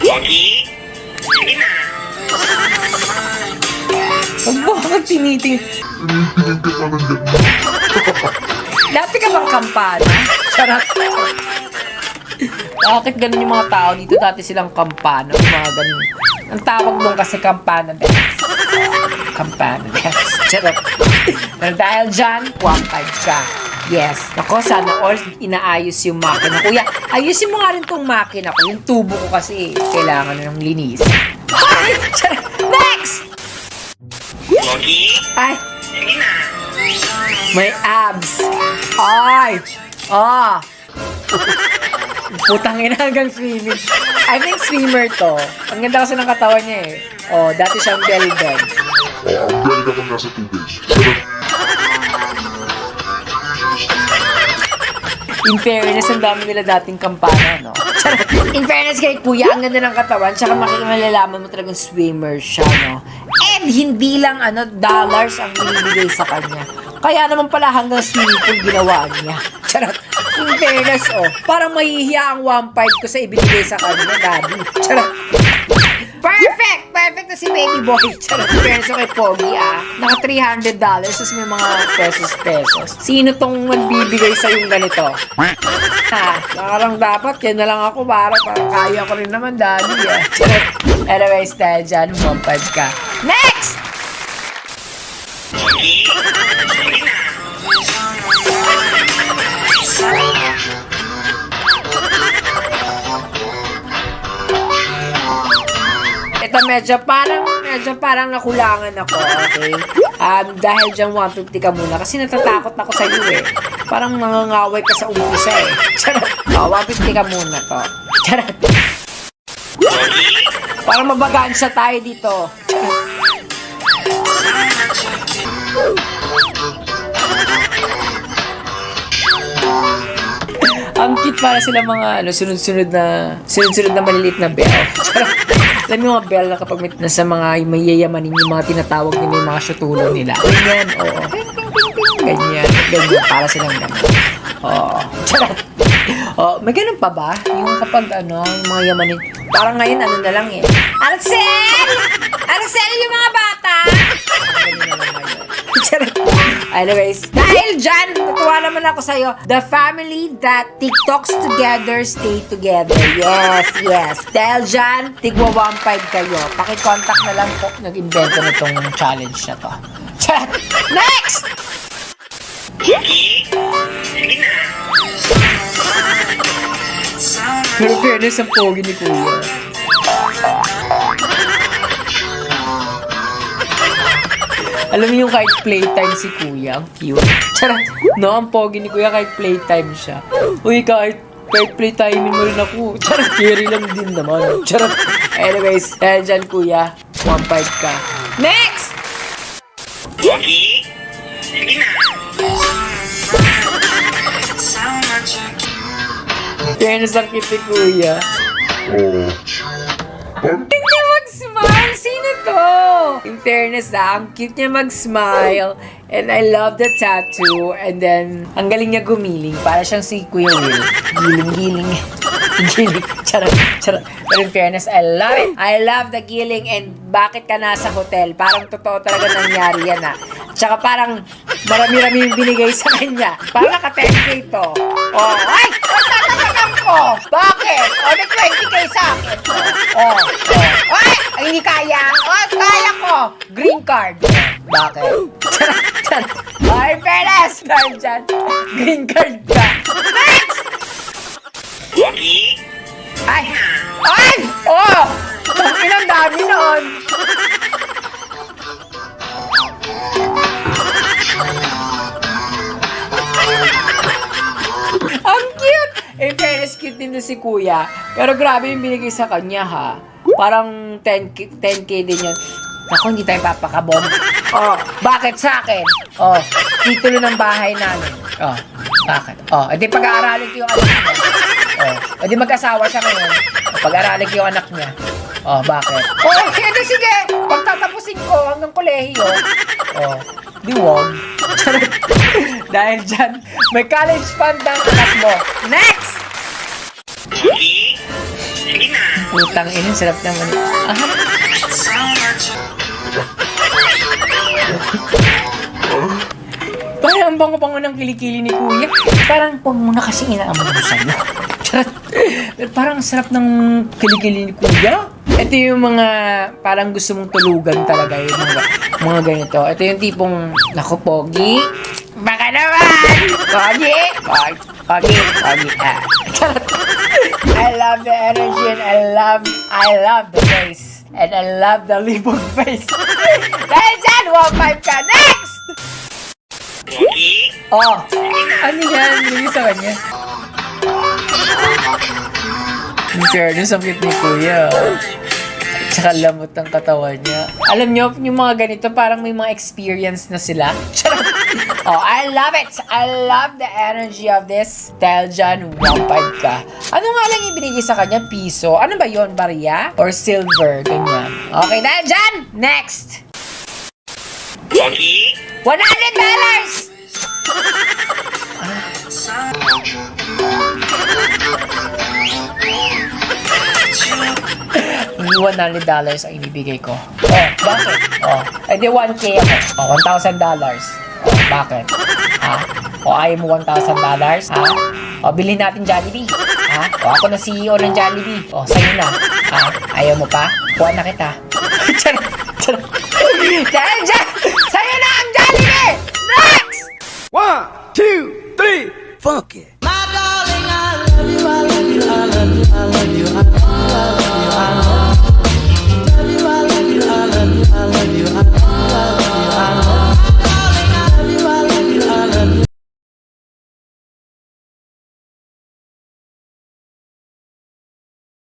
Pogi? Sige na. Bakit tiniting? Tinitingin ka pa ng ganda. Dati ka bang kampana? Charot. Bakit ganun yung mga tao dito? Dati silang kampana. Yung mga ganun. Ang tawag doon kasi kampana dance. Kampana dance. Charot. Pero dahil dyan, 1.5 ka. Yes. Ako, sana all inaayos yung makina. Kuya, ayusin mo nga rin tong makina ko. Yung tubo ko kasi kailangan ng linis. Ay! Charot. Next! Pogi? Ay! Sige na. May abs. Ay! Ah! Putang ina hanggang swimming. I think swimmer to. Ang ganda kasi ng katawan niya eh. Oh, dati siyang velvet. Ang ganda kung nasa tubig. In fairness, ang dami nila dating kampana, no? Charot. In fairness kay Kuya, ang ganda ng katawan, tsaka makikimalalaman mo talagang swimmer siya, no? And hindi lang, dollars ang binibigay sa kanya. Kaya naman pala hanggang swimming pool ginawa niya. Charot. In fairness, parang mahihiya ang 1.5 ko sa ibinigay sa kanya, daddy. Charot. Perfect! Perfect na si baby boy. Charot. Fairness kay Pogi, Naka $300, tapos may mga pesos. Sino tong magbibigay sa yung ganito? Parang dapat, yan na lang ako para kaya ko rin naman, daddy, Charot. Anyways, dahil dyan, 1.5 ka. Next! Pogi? Sige na. Ito medyo parang nakulangan ako, okay? Dahil dyan 150 ka muna kasi natatakot ako sa iyo eh. Parang nangangaway ka sa umpisa eh. Charot. 150 ka muna to. Charot. Parang mabagansya tayo dito. Ang cute para sila mga sunod-sunod na maliliit na bell. Alam mo yung mga bell na kapag nasa mga mayayamanin yung mga tinatawag nila yung mga syutulo nila. Ganyan, oo. Ganyan, para silang gano'n. Oo. Charot. Oh, may ganun pa ba? Yung kapag yung mga yamanin. Parang ngayon na lang eh. Arcel! Arcel yung mga bata! Ganun na lang ngayon. Charot. Anyways, dahil dyan, natuwa naman ako sa'yo. The family that TikToks together, stay together. Yes. Dahil dyan, tigwa 1.5 kayo. Pakicontact na lang po. Nag-invento na itong challenge na to. Chat! Next! Pogi? Sige na. Pero fairness ang pogi ni Kuya. Alam mo yung kahit playtime si Kuya, ang cute. Charot. No, ang pogi ni Kuya kahit playtime siya. Uy, kahit playtime mo rin ako. Charot, carry lang din naman. Charot. Anyways, dahil dyan Kuya, 1.5 ka. Next! Pogi? Sige na. Fairness ang cute ni Kuya. Oo. Hindi mag-smile! Sino to? In fairness ang cute niya mag-smile. And I love the tattoo. And then, ang galing niya gumiling. Para siyang si Kuya Will. Giling. Charot. But in fairness, I love it. I love the giling. And bakit ka nasa hotel? Parang totoo talaga nangyari yan Tsaka parang marami-rami yung binigay sa kanya. Parang naka 10K to. Ay! Tatatagan ko! Bakit? Nag-20K sa akin. Ay! Ang hindi kaya? Kaya ko! Green card. Bakit? Ay, fairness! Dahil dyan, green card ka. Next! Pogi? Ay! Ang ilang dami noon. Ang cute! In fairness, cute din si Kuya. Pero grabe yung binigay sa kanya, Parang 10K din yun. Ako, hindi tayo papakabom. Bakit sa akin? Titulo ng bahay namin. Bakit? Edi pag-aaralin ko yung anak niya. Edi mag-asawa siya ngayon. Pag-aaralin ko yung anak niya. Bakit? Edi sige. Pagtatapusin ko hanggang kolehiyo. Di wag. Dahil dyan, may college fund ang anak mo. Next! Pogi? Sige na. Putang ina, sarap naman. Ah, parang ang bango-bango ng kilikili ni Kuya. Parang, huwag mo na kasi inaamoy mo sa'yo. Charot. Parang sarap ng kilikili ni Kuya. Ito yung mga parang gusto mong tulugan talaga yung mga ganito. Ito yung tipong, naku, pogi. Baka naman! Pogi! Pogi! Ah. Charot. I love the energy and I love the face. And I love the libog face. Dahil dyan, 1.5 ka. Next! Pogi. Oh, ano yan? Hindi sa kanya. In fairness, ang cute ni Kuya. Tsaka lamot ang katawan niya. Alam niyo, yung mga ganito, parang may mga experience na sila. Charot. Oh, I love it! I love the energy of this. Dahil dyan, 1.5 ka. Ano nga lang ibinigay sa kanya? Piso. Ano ba yon? Barya? Or silver? Ganyan. Okay, dahil dyan, next! Pogi. $100! Hindi $100 ang ibibigay ko. Oh, bakit? Oh, edi 1K ako. Oh, $1,000. Oh, bakit? Ha? O ayaw mo $1,000? Ha? O bilhin natin Jollibee. Ha? O ako na CEO ng Jollibee. O sa'yo na. Ha? Ayaw mo pa? Kuha na kita. Charot. Charot. Charot. Sa'yo na ang Jollibee! Next! 1, 2, 3, funky. My darling, I love you, I love you.